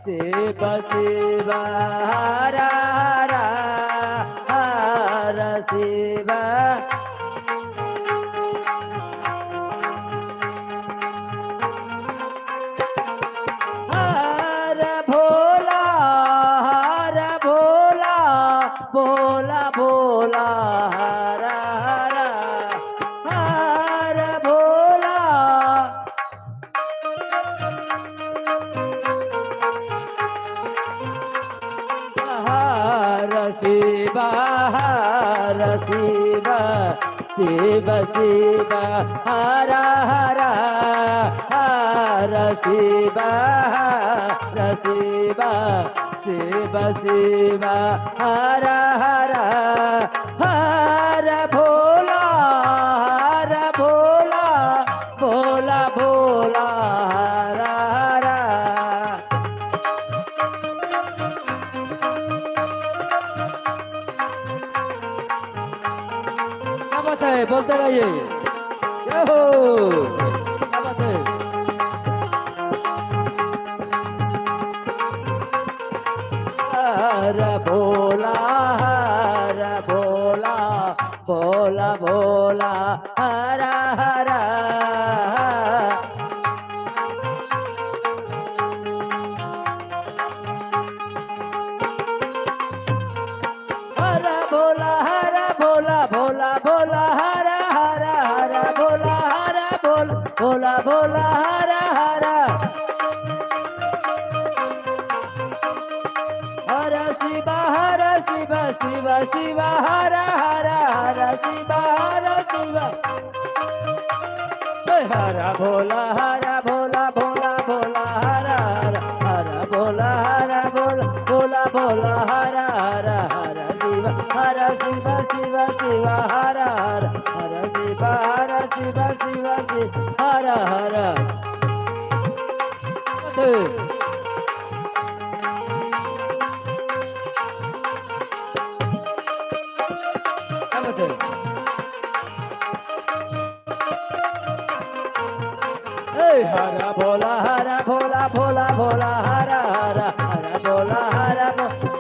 शिव शिव हर हर हर शिव हर भोला भोला भोला हर हर हर भोला हर शिव शिव शिव हर हर हर शिव शिव शिव शिव हर हर हर भोला भोला भोला भोला हर हर क्या बात है, बोलते रहिए। जय हो, क्या बात है। हर भोला भोला भोला भोला हर हर हर भोला भोला भोला हर हर हर भोला भोला भोला हर हर हर शिव शिव शिव हर हर हर शिव हर भोला भोला भोला हर हर हर भोला भोला भोला हर हर हर शिव शिव शिव हर हर हर शिव शिव शिव हर हर हर भोला भोला भोला हर हर हर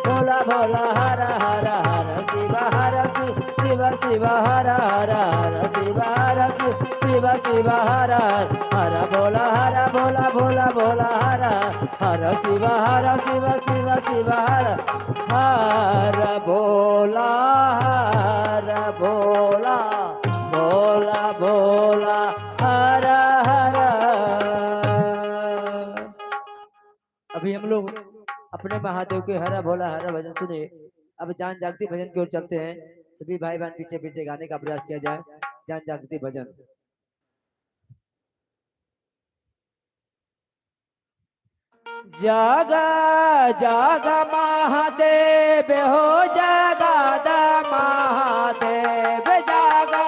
भोला भोला हर हर हर शिव शिव हर हर हर शिव शिव हर हर भोला भोला हर हर शिव शिव हर हर भोला भोला भोला हर हर। अभी हम लोग अपने महादेव के हरा भोला हरा भजन सुने, अब जान जागती भजन की ओर चलते हैं। सभी भाई बहन पीछे पीछे गाने का प्रयास किया जाए। जान जागती भजन। जागा जागा महादेव हो जगादा महादेव जागा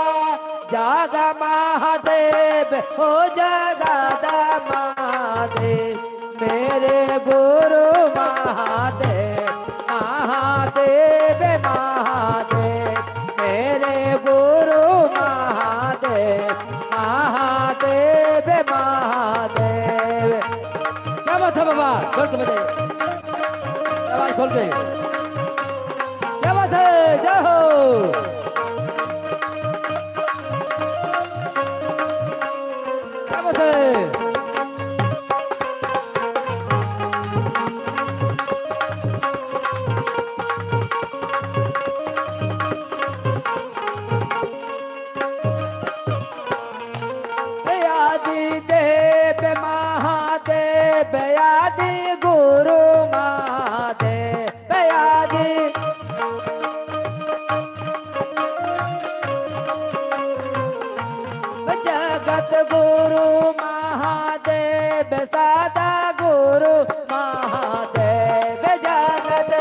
जागा महादेव हो जगादा महादेव मेरे गुरु महादेव महादेव महादेव मेरे गुरु महादेव महादेव महादेव। क्या बात है बाबा, खोल के बताइए, आवाज खोल के। क्या बात है, जय हो। क्या बात है। आदि गुरु महादेव आदि जगत गुरु महादेव सदा गुरु महादेव जगत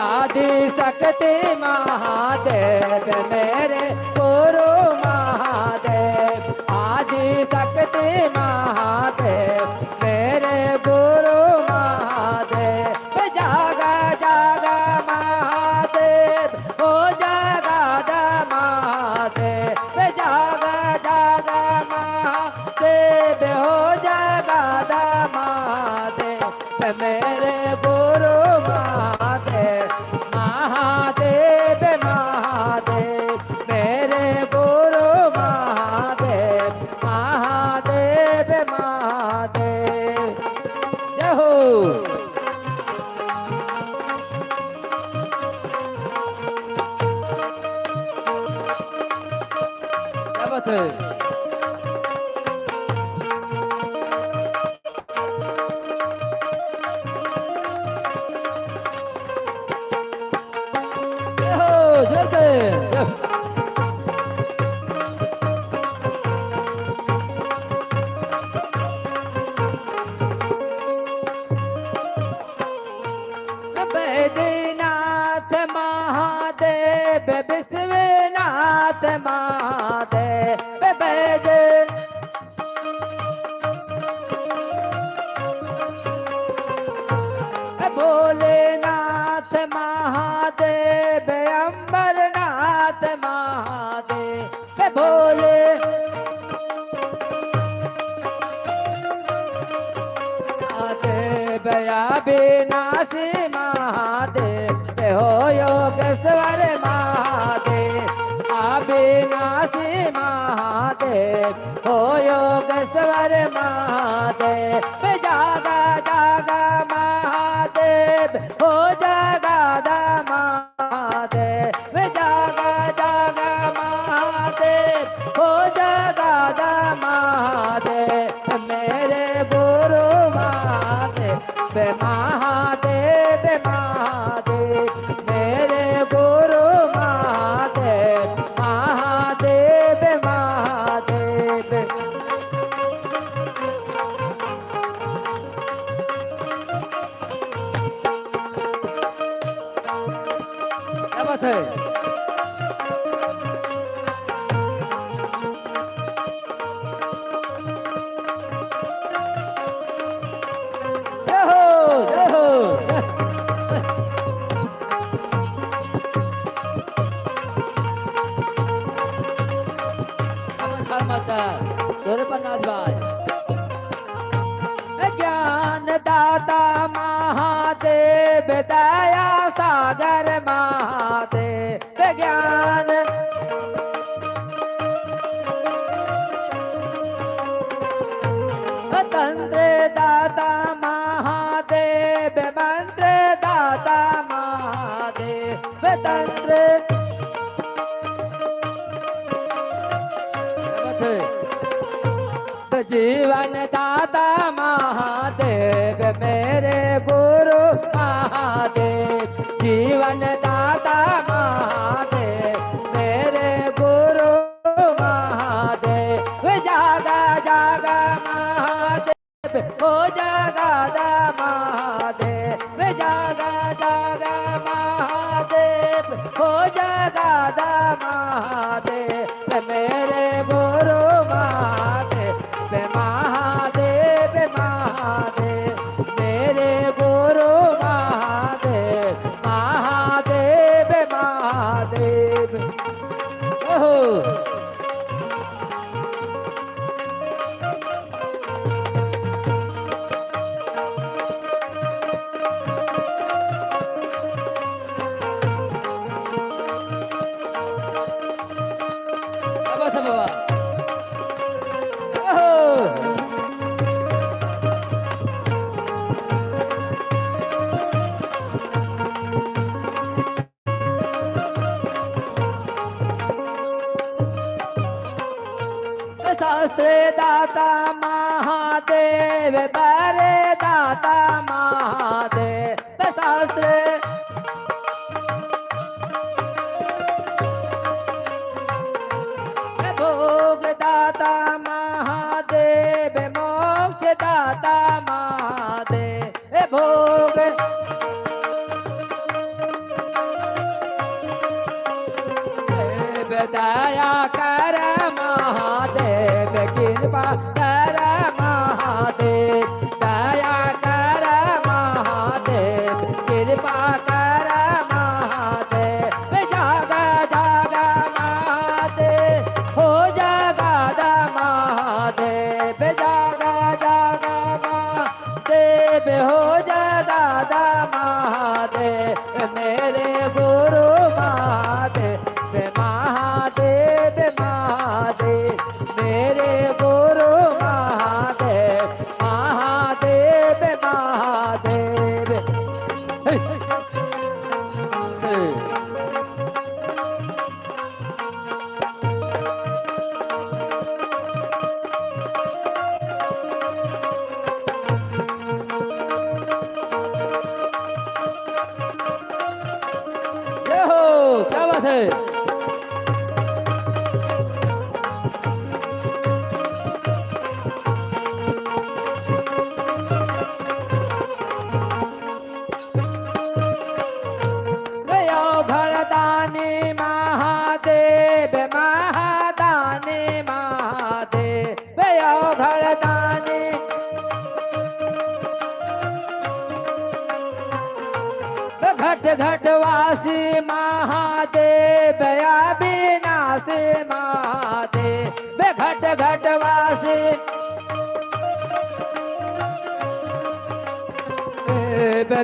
आदि शक्ति महादेव मेरे गुरु महादेव आदि शक्ति महादेव मेरे गुरु महादेव जागा जागा महादेव ओ जागा जा महादेव जागा जागा मेरे गुरु महादेव महादेव महादेव मेरे गुरु महादेव महादेव महादेव जय हो। क्या बात है। बैद्यनाथ महादेव विश्वनाथ महादेव बैद्य भोलेनाथ महादेव अम्बरनाथ महादेव भोले महादेव अविनाशी महादेव हो योगेश्वर महादेव अविनाशी महादेव हो योगेश्वर महादेव जागा जागा महादेव हो जगादा महादेव जागा जागा महादेव हो जगादा महादेव मेरे गुरु महादेव महादेव महादेव मेरे गुरु महादेव महादेव महादेव क्या बात है। जय हो जय हो ज्ञान दाता महादेव दया सागर महादेव ज्ञान तंत्र दाता महादेव मंत्र दाता महादेव तंत्र जीवन दाता महादेव मेरे गुरु महादेव जीवन दाता महादेव मेरे गुरु महादेव जागा जागा महादेव हो जगादा महादेव जागा जागा महादेव हो जगादा महादेव मेरे गुरु महादेव महादेव महादेव मेरे गुरु महादेव महादेव महादेव हो। शास्त्र दाता महादेव बरे दाता महादेव शास्त्र भोग दाता महादेव मोक्ष दाता महादेव भोग दया कर महादेव कृपा कर महादेव दया कर महादेव कृपा कर महादेव जागा जागा महादेव हो जगादा महादेव जागा जागा महादेव हो जगादा महादेव मेरे गुरु महादेव महादेव महादेव मेरे गुरु महादेव महादेव महादेव। हे, हे। जय हो, क्या बात है। घड़दानी महादेव महादानी महादेव घड़दानी घट घटवासी महादेव अविनाशी महादेव घट घटवासी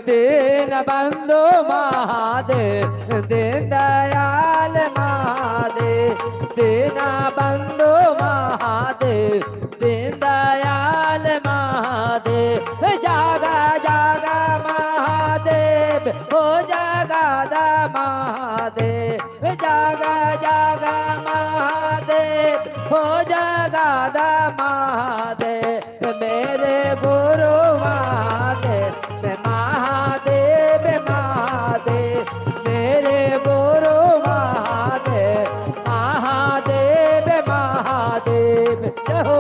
दीन बंधु महादेव दीन दयाल महादेव दीन बंधु महादेव दीन दयाल महादेव जागा जागा महादेव हो जगादा महादेव जागा जागा महादेव हो जगादा महादेव मेरे गुरु महादेव महादेव महादेव मेरे गुरु महादेव महादेव महादेव। जय हो,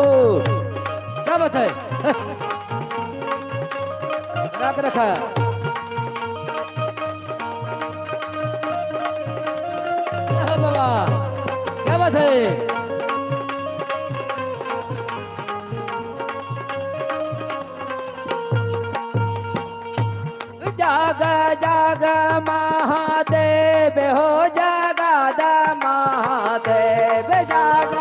क्या बात है। रख रखा बाबा, क्या बात है। जाग जाग महादेव हो जगादा महादेव जाग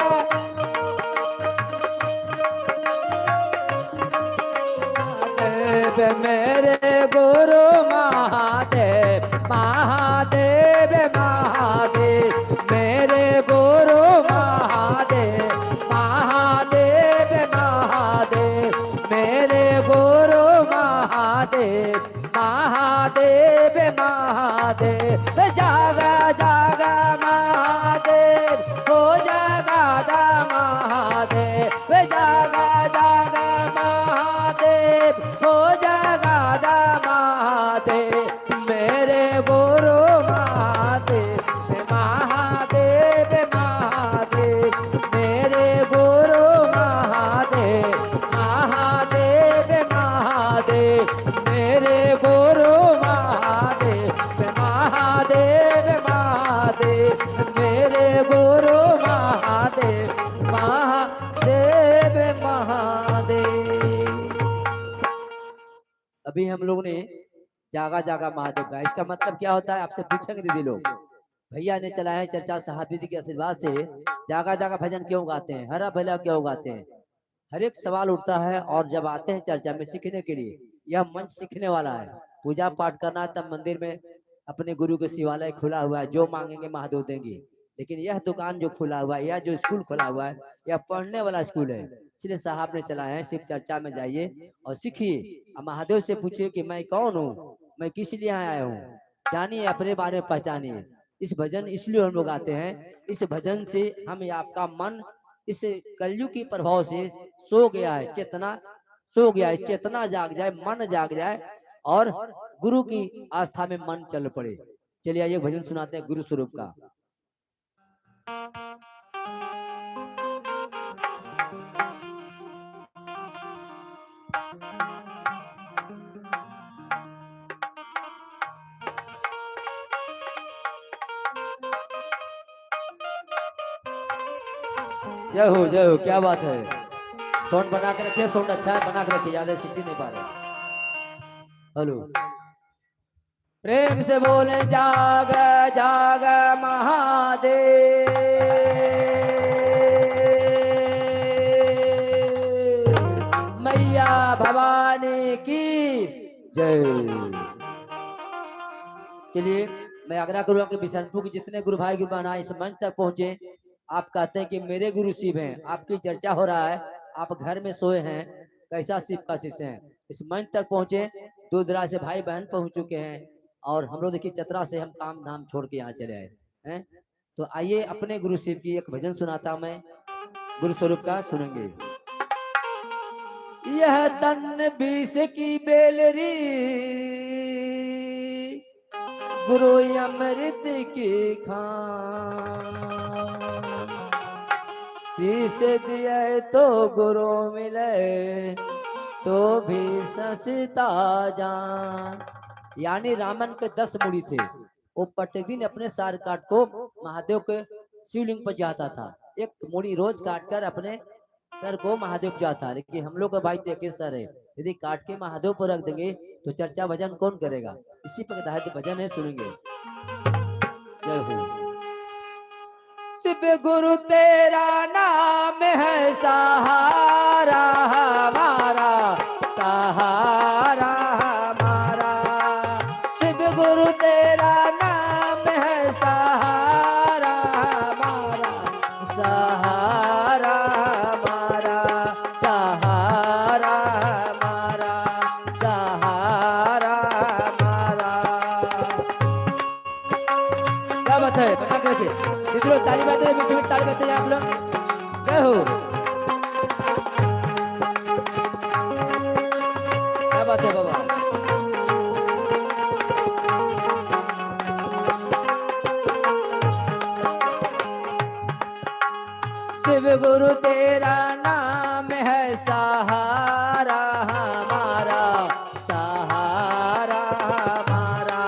महादेव मेरे गुरु महादेव महादेव महादेव मेरे गुरु महादेव महादेव महादेव मेरे गुरु महादेव महादेव महादेव जागा जागा महादेव हो जगादा महादेव जागा जागा महादेव हो जगादा महादेव मेरे गुरु महादेव महादेव महादेव मेरे गुरु महादेव महादेव महादेव मेरे गुरु महादेव महादेव महादेव मेरे गुरु महादेव महादेव महादेव। अभी हम लोग ने जागा जागा महादेव का इसका मतलब क्या होता है आपसे पूछेंगे दीदी लोग। भैया ने चलाया है चर्चा साहब दीदी के आशीर्वाद से जागा जागा भजन क्यों गाते हैं, हरा भला क्यों गाते हैं, हर एक सवाल उठता है। और जब आते हैं चर्चा में सीखने के लिए, यह मंच सीखने वाला है। पूजा पाठ करना है तब मंदिर में अपने गुरु के शिवालय खुला हुआ है, जो मांगेंगे महादेव देंगे। लेकिन यह दुकान जो खुला हुआ है, यह जो स्कूल खुला हुआ है, यह पढ़ने वाला स्कूल है। इसलिए साहब ने चलाया है, सिर्फ चर्चा में जाइए और सीखिए। महादेव से पूछिए कि मैं कौन हूँ, मैं किस लिए आया हूँ, जानिए अपने बारे में पहचानिए। इस भजन इसलिए हम लोग आते हैं, इस भजन से हम आपका मन इस कलयुग के प्रभाव से सो गया है, चेतना सो गया है, चेतना जाग जाए, मन जाग जाए और गुरु की आस्था में मन चल पड़े। चलिए आइए भजन सुनाते हैं गुरु स्वरूप का। जय हो जय हो, क्या बात है। साउंड बना के रखिए, साउंड अच्छा है बना के रखिए, ज्यादा सीटी नहीं पा रहे। हेलो, प्रेम से बोले जाग जाग महादेव, मैया भवानी की जय। चलिए मैं आग्रह करूंगा कि बिशनपुर के जितने गुरु भाई गुरु बहना इस मंच तक पहुंचे। आप कहते हैं कि मेरे गुरु शिव हैं, आपकी चर्चा हो रहा है, आप घर में सोए हैं, कैसा शिव का शिष्य है, इस मंच तक पहुंचे। दूर दराज से भाई बहन पहुंच चुके हैं और हम लोग देखिए चतरा से हम काम धाम छोड़ के यहाँ चले आए हैं। तो आइए अपने गुरु शिव की एक भजन सुनाता हूं मैं, गुरु स्वरूप का सुनेंगे। यह तन बीस की बेलरी गुरु अमृत की खान, शीश दिए तो गुरु मिले तो भी सस्ता जान। यानी रामन के 10 मुड़ी थे, वो प्रतिदिन अपने सार काट को महादेव के शिवलिंग पर जाता था। एक मुड़ी रोज काट कर अपने सर को महादेव पर जाता, लेकिन हम लोग का भाई तो एक सर है, यदि काट के महादेव पर रख देंगे तो चर्चा भजन कौन करेगा। इसी पर तहत भजन है, सुनेंगे। जय हो। शिव गुरु तेरा नाम है सहारा हमारा, सहारा हमारा। शिव गुरु तेरा नाम है सहारा हमारा, सहारा हमारा, सहारा हमारा, सहारा हमारा। क्या बात है, बता के रखिए। इधर ताली बजाते हैं, मीठी मीठी ताली बजाते हैं आप लोग। जय हो। क्या बात है बाबा। शिव गुरु तेरा नाम है सहारा हमारा, सहारा हमारा,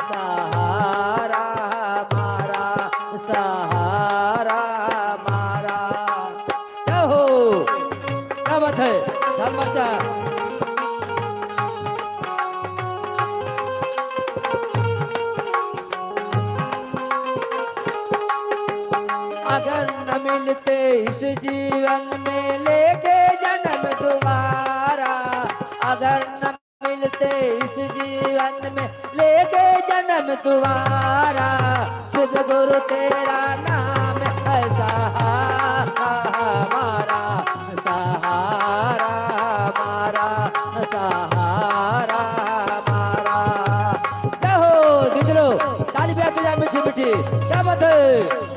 सहारा हमारा, सहारा हमारा। क्या हो, क्या बात है। धर्मचा अगर न मिलते इस जीवन में लेके जन्म तुम्हारा, अगर न मिलते इस जीवन में लेके जन्म तुम्हारा। शिव गुरु तेरा नाम है सहारा हमारा, सहारा हमारा, सहारा हमारा। क्या हो दिजलो, ताली बजा जाए मीठी मीठी। क्या बात है।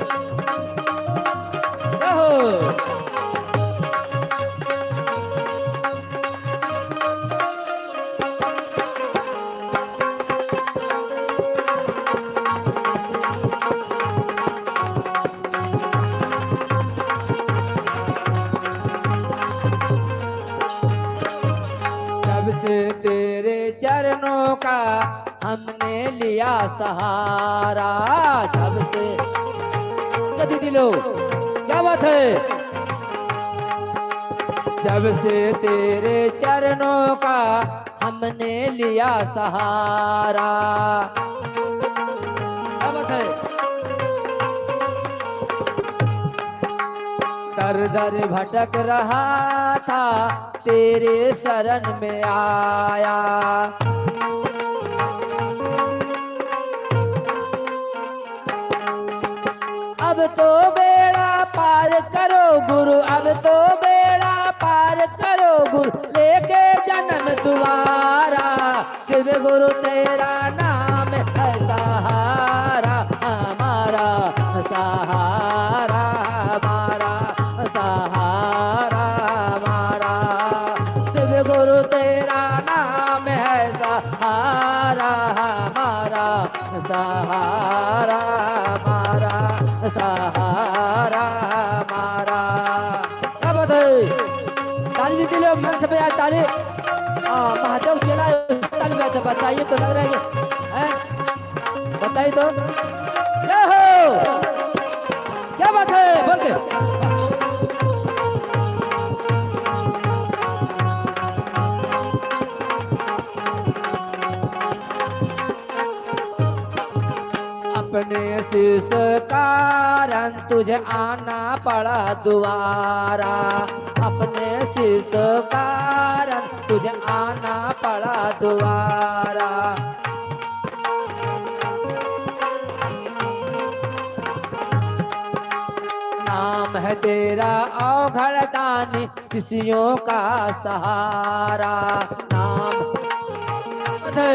जब से तेरे चरणों का हमने लिया सहारा, जब से दीदी लो, क्या बात है। जब से तेरे चरणों का हमने लिया सहारा, क्या बात है। दर दर भटक रहा था तेरे शरण में आया, अब तो बेड़ा पार करो गुरु, अब तो बेड़ा पार करो गुरु, लेके जन्म तुम्हारा। शिव गुरु तेरा नाम है सहारा हमारा, सहारा हमारा, सहारा हमारा। शिव गुरु तेरा नाम है सहारा हमारा, सहारा हमारा, सहारा हमारा। क्या बात है। ताली दीदी लोग मन से बजाए ताली। महादेव चला ताली बजाते, बताइए तो लग रहा है, बताइए तो। क्या हो, क्या बात है, बोल के। अपने शीश कारण तुझे आना पड़ा दुआरा, अपने शीश कारण तुझे आना पड़ा दोबारा। नाम है तेरा औघड़ दानी, शिष्यों का सहारा। नाम है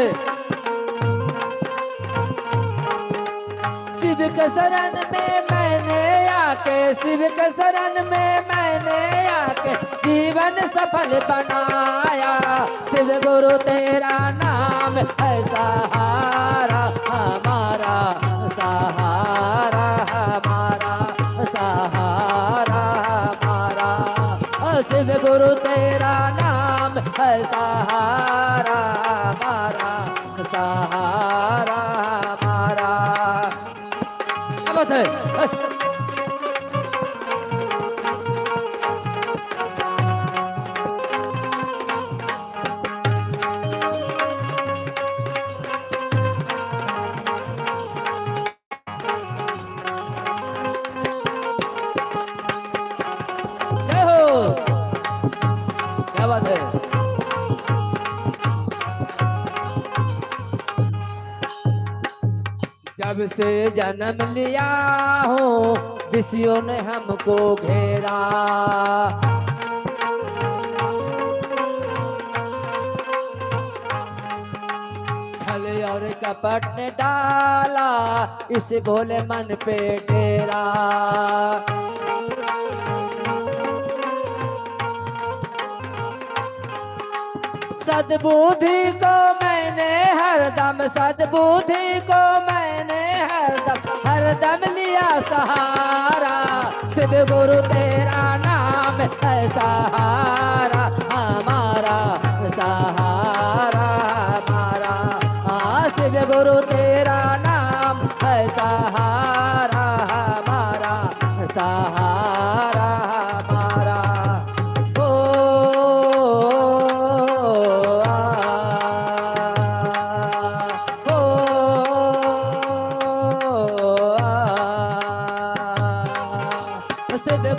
शिव के शरण में मैंने आके, शिव के शरण में मैंने आके जीवन सफल बनाया। शिव गुरु तेरा नाम है सहारा हमारा, सहारा हमारा, सहारा हमारा। शिव गुरु तेरा नाम है सहारा हमारा, सहारा हमारा। क्या बात है? जय हो। क्या बात है? जब से जन्म लिया हूँ विषयों ने हमको घेरा। छल और कपट ने डाला इस भोले मन पे डेरा। सद्बुद्धि को मैंने हरदम, सद्बुद्धि को मैंने हरदम लिया सहारा। शिव गुरु तेरा नाम है सहारा हमारा, सहारा हमारा। हाँ, शिव गुरु तेरा नाम है सहारा हमारा, सहारा हमारा।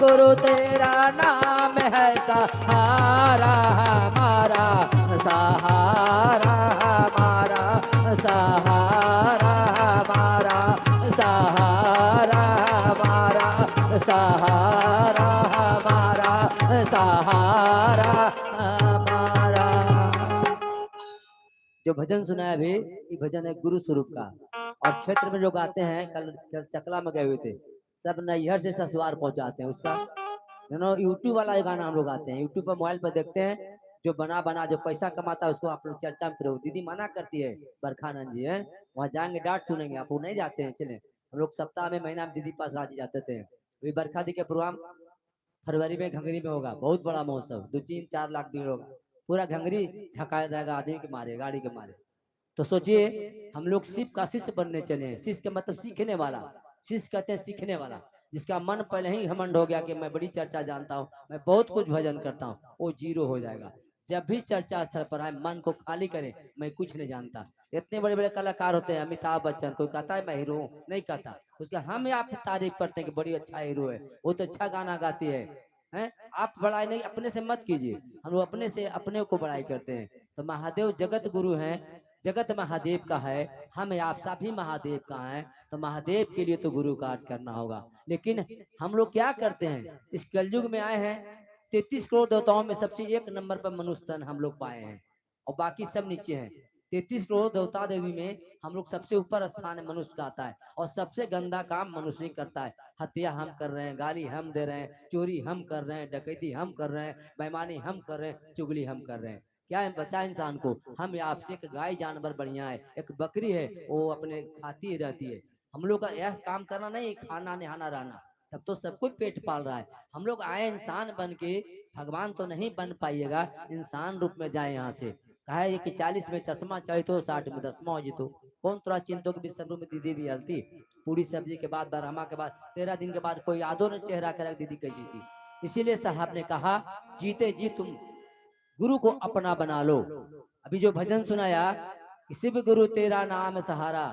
गुरु तेरा नाम है सहारा हमारा, सहारा हमारा, सहारा हमारा, सहारा हमारा, सहारा हमारा, सहारा हमारा। जो भजन सुना है अभी, ये भजन है गुरु स्वरूप का। और क्षेत्र में जो गाते हैं, कल चकला में गए हुए थे, सब नैहर से ससुराल पहुंचाते हैं उसका। यूट्यूब वाला गाना हम लोग आते हैं, यूट्यूब पर मोबाइल पर देखते हैं। जो बना बना जो पैसा कमाता है उसको आप लोग चर्चा में करो। दीदी मना करती है बरखानंद जी है, वहाँ जाएंगे डांट सुनेंगे, आप वो नहीं जाते हैं। चले हम लोग सप्ताह में महीना में दीदी पास राजी जाते थे। अभी बरखा दी के प्रोग्राम फरवरी में घंगरी में होगा, बहुत बड़ा महोत्सव, 2-3-4 लाख भीड़ होगा। पूरा घंगरी झका रहेगा आदमी के मारे, गाड़ी के मारे। तो सोचिए हम लोग शिव का शिष्य बनने चले हैं। शिष्य का मतलब सीखने वाला, शिष्य कहते हैं सीखने वाला। जिसका मन पहले ही घमंड हो गया कि मैं बड़ी चर्चा जानता हूँ, मैं बहुत कुछ भजन करता हूँ, वो जीरो हो जाएगा। जब भी चर्चा स्थल पर आए मन को खाली करें, मैं कुछ नहीं जानता। इतने बड़े बड़े कलाकार होते हैं, अमिताभ बच्चन, कोई कहता है मैं हीरो हूँ, नहीं कहता। उसका हम आप तारीफ करते हैं कि बड़ी अच्छा हीरो है, वो तो अच्छा गाना गाती है। हैं? आप बड़ाई नहीं अपने से मत कीजिए, हम लोग अपने से अपने को बड़ाई करते हैं। तो महादेव जगत गुरु हैं, जगत महादेव का है, हम आप सभी महादेव का हैं। तो महादेव के लिए तो गुरु कार्य करना होगा। लेकिन हम लोग क्या करते हैं, इस कलयुग में आए हैं, 33 करोड़ देवताओं में सबसे 1 नंबर पर मनुष्य तन हम लोग पाए हैं, और बाकी सब नीचे हैं। 33 करोड़ देवता देवी में हम लोग सबसे ऊपर स्थान है, मनुष्य का आता है। और सबसे गंदा काम मनुष्य ही करता है। हत्या हम कर रहे हैं, गाली हम दे रहे हैं, चोरी हम कर रहे हैं, डकैती हम कर रहे हैं, बेईमानी हम कर रहे हैं, चुगली हम कर रहे हैं। क्या है बचा इंसान को, हम आपसे एक गाय जानवर बढ़िया है, एक बकरी है वो अपने खाती रहती है। हम लोग का यह काम करना नहीं, खाना नहाना रहना, तब तो सब कुछ पेट पाल रहा है। हम लोग आए इंसान बन के, भगवान तो नहीं बन पाइएगा, इंसान रूप में जाए यहाँ से। कहा है कि 40 में चश्मा चाहिए तो 60 में दसमा हो जितो। कौन थोड़ा चिंतों के बीच सब में दीदी भी हलती, पूरी सब्जी के बाद बरहमा के बाद 13 दिन के बाद कोई यादों ने चेहरा कर दीदी कैसी थी। इसीलिए साहब ने कहा जीते जी तुम गुरु को अपना बना लो। अभी जो भजन सुनाया, शिव गुरु तेरा नाम सहारा,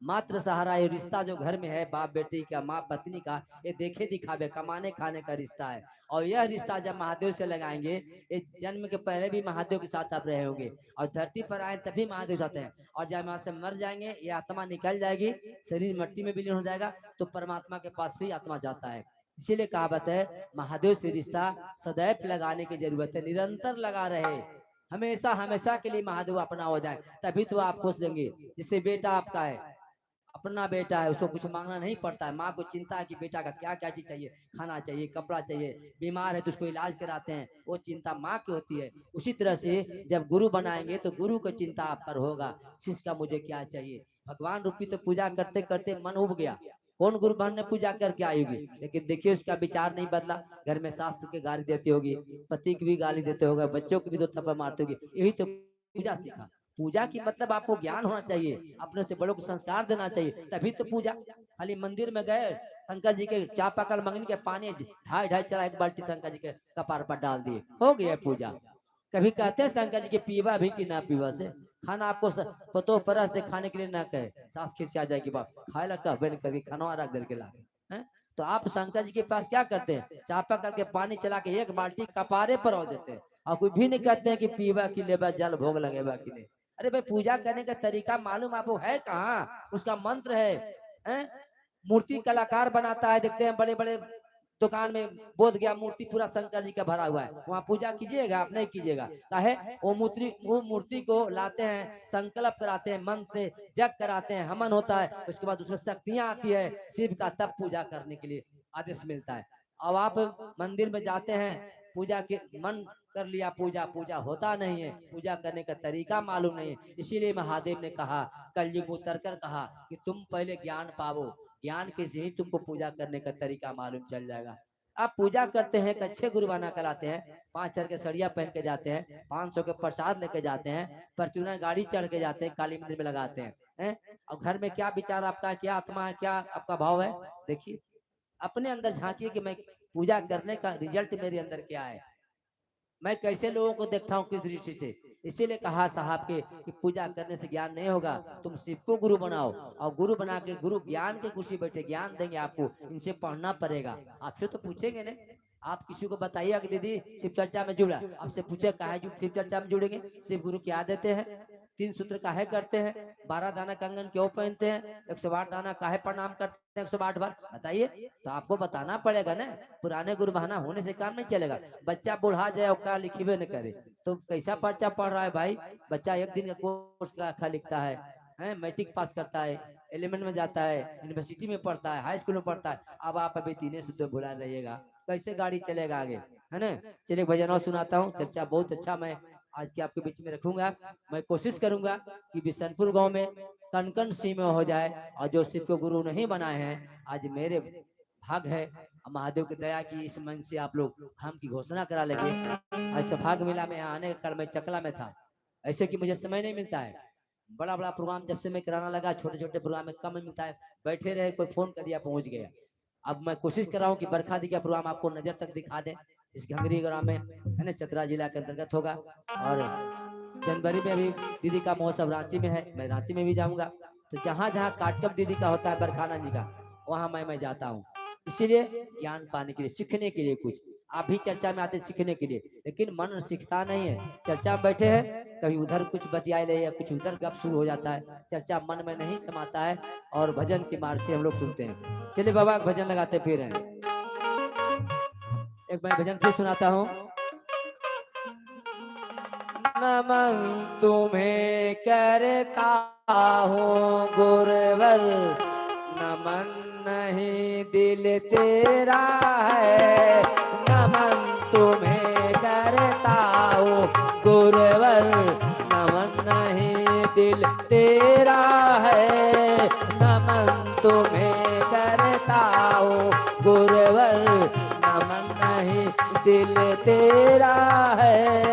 मात्र सहारा ये रिश्ता जो घर में है बाप बेटी का माँ पत्नी का, ये देखे दिखावे कमाने खाने का रिश्ता है। और यह रिश्ता जब महादेव से लगाएंगे, ये जन्म के पहले भी महादेव के साथ आप रहे होंगे और धरती पर आए तभी महादेव साथ हैं, और जब यहाँ से मर जाएंगे ये आत्मा निकल जाएगी, शरीर मिट्टी में विलीन हो जाएगा, तो परमात्मा के पास भी आत्मा जाता है। इसीलिए कहावत है महादेव से रिश्ता सदैव लगाने की जरूरत है, निरंतर लगा रहे, हमेशा हमेशा के लिए महादेव अपना हो जाए, तभी तो आप खुश देंगे। जिससे बेटा आपका है, अपना बेटा है, उसको कुछ मांगना नहीं पड़ता है। माँ को चिंता है कि बेटा का क्या क्या चीज चाहिए, खाना चाहिए, कपड़ा चाहिए, बीमार है तो उसको इलाज कराते हैं, वो चिंता माँ की होती है। उसी तरह से जब गुरु बनाएंगे तो गुरु को चिंता आप पर होगा, शिष्य का मुझे क्या चाहिए। भगवान रूपी तो पूजा करते करते मन उब गया, कौन गुरु बहन ने पूजा करके आएगी, लेकिन देखिए उसका विचार नहीं बदला। घर में सास की गाली देती होगी, पति की भी गाली देते होगा, बच्चों की भी दो थप्पड़ मारते होगी, यही तो पूजा सीखा। पूजा की मतलब आपको ज्ञान होना चाहिए, अपने से बड़ों को संस्कार देना चाहिए, तभी तो पूजा। खाली मंदिर में गए, शंकर जी के चापाकल मंगनी के पानी ढाई ढाई चला एक बाल्टी शंकर जी के कपार पर डाल दिए, हो गया पूजा। कभी कहते हैं शंकर जी के पीवा भी कि ना पीवा से, खाना आपको पतो परस दे खाने के लिए ना कहे, सास खिस आ जाएगी, बाप खाए लगा बन करके खाना रख दे के लागे हैं। तो आप शंकर जी के पास क्या करते हैं, चापाकल के पानी चला के एक बाल्टी कपारे पर हो देते हैं, और कोई भी नहीं कहते हैं कि पीवा की लेबा जल भोग लगेगा कि नहीं। अरे भाई पूजा करने का तरीका मालूम आपको है कहाँ, उसका मंत्र है? मूर्ति कलाकार बनाता है, देखते हैं बड़े बड़े दुकान में बोध गया मूर्ति पूरा शंकर जी का भरा हुआ है, वहाँ पूजा कीजिएगा आप नहीं कीजिएगा, काहे वो मूर्ति को लाते हैं, संकल्प कराते हैं, मन से जग कराते हैं, हवन होता है, उसके बाद उसमें शक्तियां आती है शिव का, तब पूजा करने के लिए आदेश मिलता है। अब आप मंदिर में जाते हैं, पूजा के मन कर लिया, पूजा पूजा होता नहीं है, पूजा करने का तरीका मालूम नहीं है। इसीलिए महादेव ने कहा, कलयुग में उतर कर कहा कि तुम पहले ज्ञान पावो, ज्ञान के से ही तुमको पूजा करने का तरीका मालूम चल जाएगा। आप पूजा करते हैं, एक अच्छे गुरु बना कर आते हैं, 5 सर के सड़िया पहन के जाते हैं, 500 के प्रसाद लेके जाते हैं, परचूना गाड़ी चढ़ के जाते हैं, काली मंदिर में लगाते हैं। और घर में क्या विचार आपका है, क्या आत्मा है, क्या आपका भाव है, देखिए अपने अंदर झांकिए कि मैं पूजा करने का रिजल्ट मेरे अंदर क्या है, मैं कैसे लोगों को देखता हूँ किस दृष्टि से। इसीलिए कहा साहब के कि पूजा करने से ज्ञान नहीं होगा, तुम शिव को गुरु बनाओ, और गुरु बना के गुरु ज्ञान के कुर्सी बैठे ज्ञान देंगे आपको, इनसे पढ़ना पड़ेगा। आपसे तो पूछेंगे नहीं, आप किसी को बताइए कि दीदी शिव चर्चा में जुड़ा, आपसे पूछे काहे शिव चर्चा में जुड़ेंगे, शिव गुरु क्या देते हैं, 3 सूत्र काहे करते हैं, 12 दाना कंगन क्यों पहनते हैं, 108 दाना काहे प्रणाम करते हैं 108 बार, बताइए। तो आपको बताना पड़ेगा ना, पुराने गुरु बहाना होने से काम नहीं चलेगा। बच्चा बुढ़ा जाए और क्या लिखिबे न करे तो कैसा पर्चा पढ़ रहा है भाई, बच्चा एक दिन का कोर्स का अच्छा लिखता है, मैट्रिक पास करता है, एलिमेंट में जाता है, यूनिवर्सिटी में पढ़ता है, हाई स्कूल में पढ़ता है, अब आप अभी 3 सूत्र भुला रहिएगा, कैसे गाड़ी चलेगा आगे, है ना। चलिए भजन और सुनाता हूँ, चर्चा बहुत अच्छा मैं आज के आपके बीच में रखूंगा। मैं कोशिश करूंगा कि बिशनपुर गांव में कण कण सी में हो जाए, और जो शिव को गुरु नहीं बनाए हैं, आज मेरे भाग है, महादेव की दया की इस मंच से आप लोग हम की घोषणा करा लेंगे। आज सौभाग्य मिला मैं यहाँ आने, कल मैं चकला में था, ऐसे कि मुझे समय नहीं मिलता है, बड़ा बड़ा प्रोग्राम जब से मैं कराना लगा, छोटे छोटे प्रोग्राम में कम मिलता है, बैठे रहे कोई फोन कर दिया पहुंच गया। अब मैं कोशिश कर रहा हूँ कि बरखा दी का प्रोग्राम आपको नजर तक दिखा दे, इस घंगरी ग्राम में, है ना, चतरा जिला के अंतर्गत होगा। और जनवरी में अभी दीदी का महोत्सव रांची में है, मैं रांची में भी जाऊंगा, तो जहाँ जहाँ काटकप दीदी का होता है बरखाना जी का, वहाँ मैं जाता हूँ, इसीलिए ज्ञान पाने के लिए, सीखने के लिए। कुछ आप भी चर्चा में आते सीखने के लिए, लेकिन मन सीखता नहीं है, चर्चा में बैठे हैं, कभी उधर कुछ बतियाए ले या कुछ उधर गप शुरू हो जाता है, चर्चा मन में नहीं समाता है, और भजन की मार्ग से हम लोग सुनते हैं। चलिए बाबा भजन लगाते फिर हैं, एक मैं भजन फिर सुनाता हूँ। नमन तुम्हें करता हूँ गुरुवर, नमन नहीं दिल तेरा है, नमन तुम्हें करता हूँ गुरुवर, नमन नहीं दिल तेरा है, नमन तुम्हें करता हूँ गुरुवर, नमन नहीं दिल तेरा है।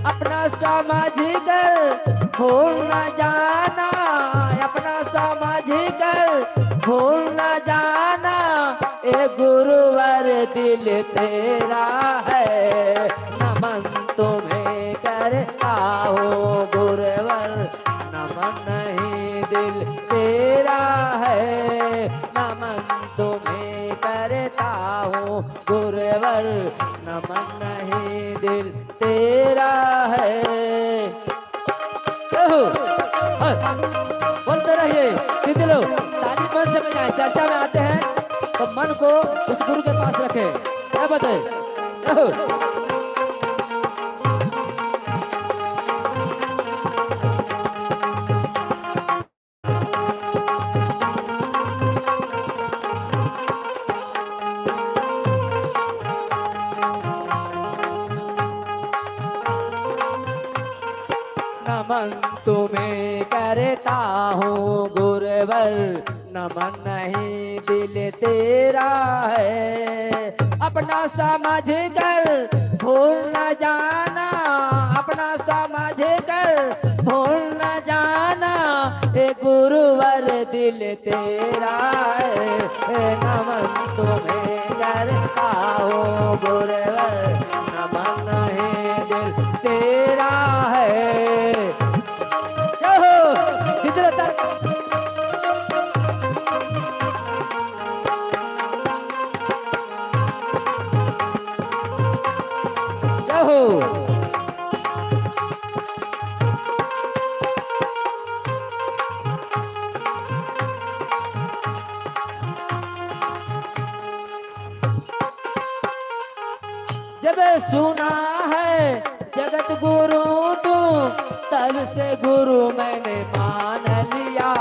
अपना समझ कर भूल न जाना, अपना समझ कर भूल न जाना, ए गुरुवर दिल तेरा है, नमन तुम्हें करता हूँ गुरुवर, नमन नहीं दिल तेरा है, नमन तुम्हें करता हूँ गुरुवर, नमन नहीं दिल तेरा है। बोलते रहिए दीदी लोग, ताली मन से बजाएं। चर्चा में आते हैं तो मन को उस गुरु के पास रखें। क्या बताए? नमन तुम्हें करता हूँ गुरुवर, नमन नहीं दिल तेरा है, अपना समझ कर भूल न जाना, अपना समझ कर भूल न जाना, ए गुरुवर दिल तेरा है, नमन तुम्हें करता हूँ गुरुवर, नमन नहीं दिल तेरा है। जब सुना है जगत गुरु तू, तब से गुरु मैंने मान लिया,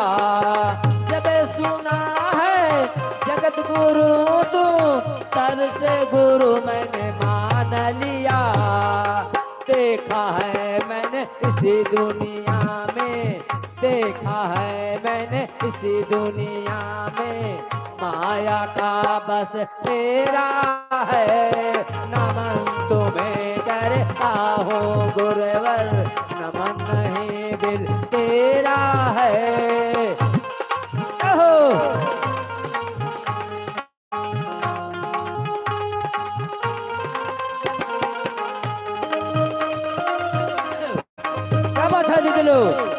जब सुना है जगत गुरु तू, तब से गुरु मैंने मान लिया, देखा है मैंने इसी दुनिया में, देखा है मैंने इसी दुनिया में, माया का बस तेरा है, नमन तुम्हें करता हूँ गुरुवर, नमन नहीं दिल तेरा है। क्या बात है दीदी लोग?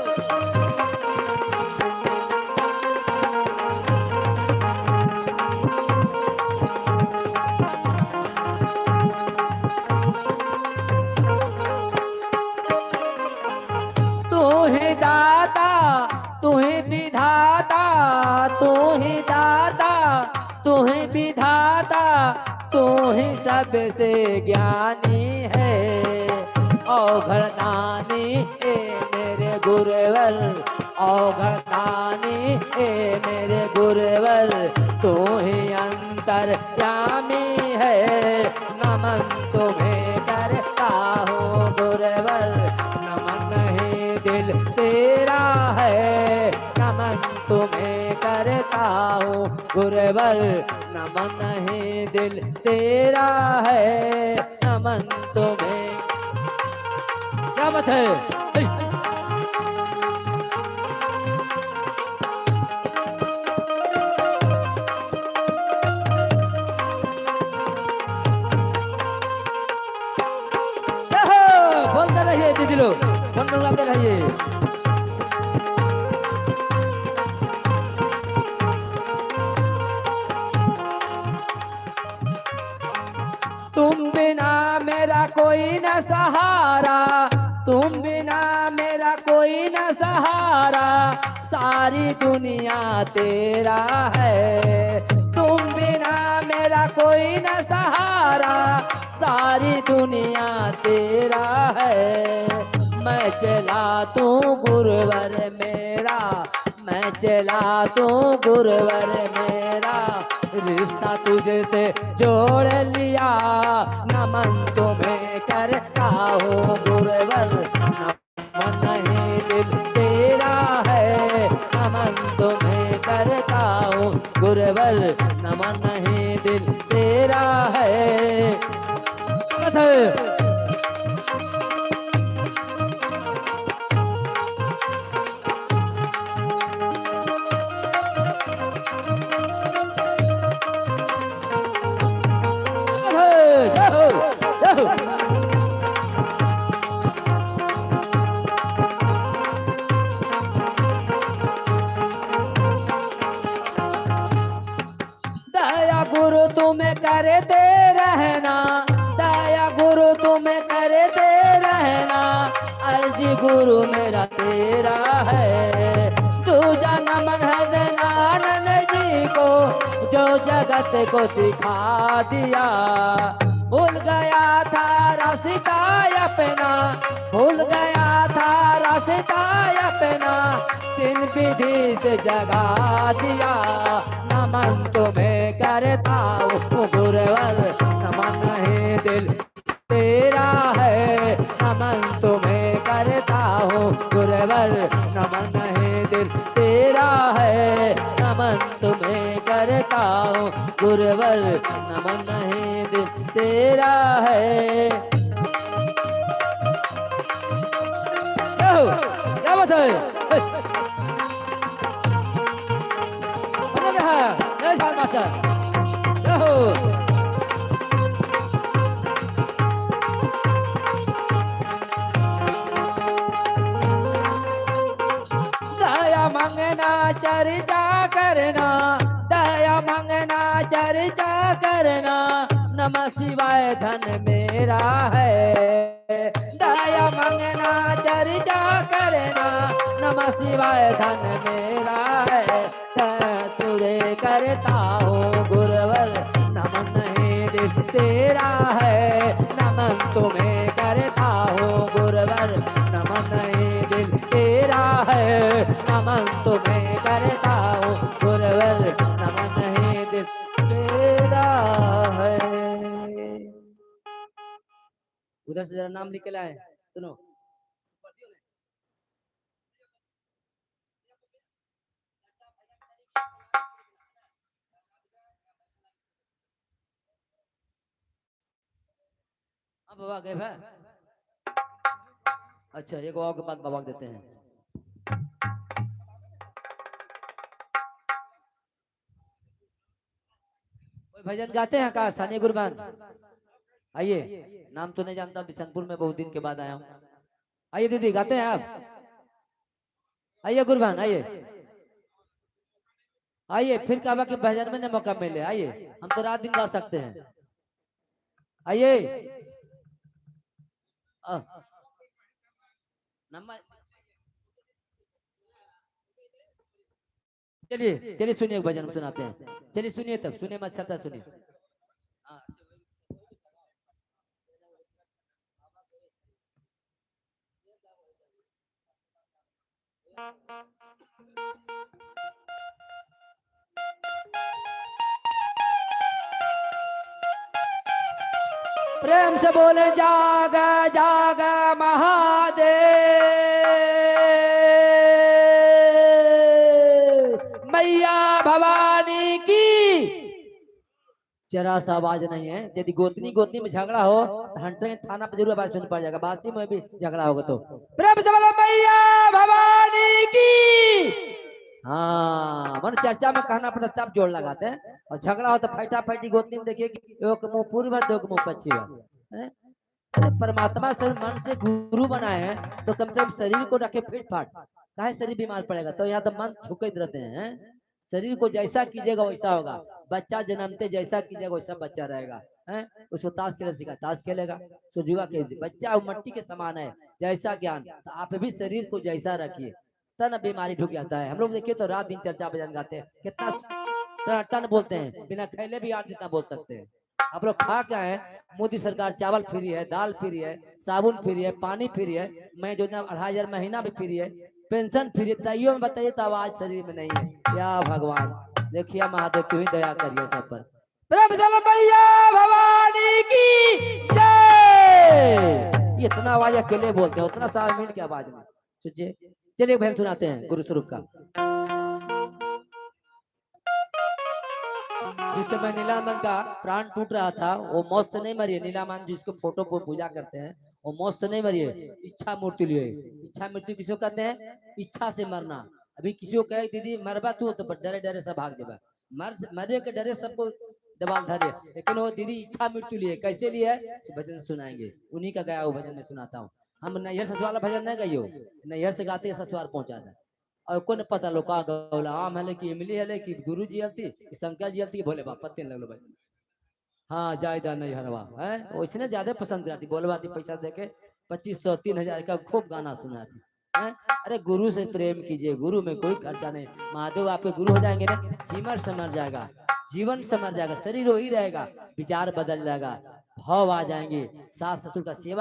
तू ही विधाता, तू ही दाता, तू ही विधाता, तू ही सबसे ज्ञानी है, औघड़दानी ए मेरे गुरुवर, औघड़दानी ए मेरे गुरुवर, तू ही अंतर्यामी है, नमन तुम्हें करता हूँ गुरुवर, नमन नहीं दिल तेरा है, नमन तुम्हें करता हूँ गुरुवर, नमन नहीं दिल तेरा है, नमन तुम्हें। क्या बात है? बोलते रहिए दीदी लोग, बोलते रहिए। तुम बिना मेरा कोई न सहारा, तुम बिना मेरा कोई न सहारा, सारी दुनिया तेरा है, तुम बिना मेरा कोई न सहारा, सारी दुनिया तेरा है, मैं चला तू गुरुवर मेरा, मैं चला तू गुरुवर मेरा, रिश्ता तुझे से जोड़ लिया, नमन तुम्हें करता हूँ गुरुवर, नमन नहीं दिल तेरा है, नमन तुम्हें करता हूँ गुरुवर, नमन नहीं दिल तेरा है। तुम्हें करते रहना, दया गुरु तुम्हें करते रहना, अर्जी गुरु मेरा तेरा है। तू जाना मन है देनानंद जी को, जो जगत को दिखा दिया। भूल गया था रास्ता अपना, भूल गया था रास्ता अपना, तीन विधि से जगा दिया। नमन तुम्हें करता हूँ गुरुवर, नमन नहीं दिल तेरा है। नमन तुम्हें करता हूँ गुरुवर, नमन नहीं दिल तेरा है। नमन तुम्हें करता हूँ गुरुवर, नमन नहीं दिल तेरा है। क्या बात है? दया मंगना चर्चा करना, दया मंगना चर्चा करना, नमः शिवाय धन मेरा है। दया मंगना चर्चा करना, नमः शिवाय धन मेरा है। तुरे करता हूँ गुरुवर, नमन नहीं दिल तेरा है। नमन तुम्हें करता हूँ गुरुवर, नमन नहीं दिल तेरा है। नमन तुम्हें करता हूँ गुरुवर, नमन नहीं दिल तेरा है। उधर से जरा नाम निकला है, सुनो। हाँ बाबा गए है। अच्छा एक और के बाद बाबा देते हैं। कोई भजन गाते हैं का स्थानीय गुरबान? आइए, नाम तो नहीं जानता, बिशनपुर में बहुत दिन के बाद आया हूँ। आइए दीदी, गाते हैं आप? आइए गुरबान, आइए आइए, फिर कहा कि भजन में न मौका मिले। आइए, हम तो रात दिन गा सकते हैं। आइए चलिए चलिए, सुनिए भजन सुनाते हैं। चलिए सुनिए, तब सुनिए मत सकता, सुनिए। प्रेम से बोले जाग जाग महादेव, मैया भवानी की। जरा सा आवाज नहीं है। यदि गोतनी गोतनी में झगड़ा हो तो हंटे थाना पर जरूर आवाज सुन पड़ जाएगा। बासी में भी झगड़ा होगा तो प्रेम से बोलो मैया भवानी की। हाँ, मन चर्चा में कहना पड़ता तब जोड़ लगाते हैं। और झगड़ा हो तो फैटा फैटी गोतनी में देखिए कि एक मुंह पूर्व है, दो के मुंह पश्चिम है। अरे परमात्मा से मन से गुरु बनाए हैं तो कम से कम शरीर को रखे फिट फाट। काहे शरीर बीमार पड़ेगा? तो यहाँ तो मन छुके रहते हैं। शरीर को जैसा कीजिएगा वैसा होगा। बच्चा जन्मते जैसा कीजिएगा वैसा बच्चा रहेगा। है, उसको ताश खेलने सिखा ताश खेलेगा, तो जुआ खेल। बच्चा मट्टी के समान है, जैसा ज्ञान तो आप भी शरीर को जैसा रखिए, तन बीमारी ढुक जाता है। हम लोग देखिए तो रात दिन चर्चा भजन गाते हैं, कितना टन बोलते हैं, बिना खैले भी आठ जितना बोल सकते हैं। आप लोग खा क्या है? मोदी सरकार चावल फ्री है, दाल फ्री है, साबुन फ्री है, पानी फ्री है, मैं जो 2,500 महीना भी फ्री है, पेंशन फ्री है। तैयो में बताइए तो आवाज शरीर में नहीं है। या भगवान, देखिए महादेव तू ही दया करिए सब पर। प्रेम चलो मैया भवानी की जय। इतना आवाज अकेले बोलते हैं, उतना साल मिल के आवाज में सोचिए। चलिए बहन सुनाते हैं गुरु स्वरूप का। जिस समय नीलानंद का प्राण टूट रहा था, वो मौत से नहीं मरी है। नीलानंद जिसको फोटो पर पूजा करते हैं, वो मौत से नहीं मरी है, इच्छा मृत्यु लिए। इच्छा मृत्यु किसको कहते हैं? इच्छा से मरना। अभी किसी को कहे दीदी मरबा तू तो डरे डरे सब भाग देगा। मरे के डरे सबको दबाल धरे, लेकिन वो दीदी इच्छा मृत्यु लिए। कैसे लिए? भजन सुनाएंगे, उन्हीं का गया वो भजन में सुनाता हूँ। हम नैहर ससुराल भजन नहीं गाइयो, नैहर से गाते ससुराल पहुंचा था। और को न पता लोका गौला आम हले कि इमली हले कि गुरु जी हलती कि शंकर जी हलती कि भोले बाबा पत्ते लगलो भाई। हाँ जायदा नहीं हरवा है, उसने ज्यादा पसंद कराती, बोलवाती पैसा देके 2500 3000 का खूब गाना सुनाती है। अरे गुरु से प्रेम कीजिए, गुरु में कोई खर्चा नहीं। महादेव आपके गुरु हो जाएंगे ना, जीवन समझ जाएगा, जीवन समझ जाएगा, शरीर वही रहेगा, विचार बदल जाएगा, भाव आ जाएंगे, सास ससुर का सेवा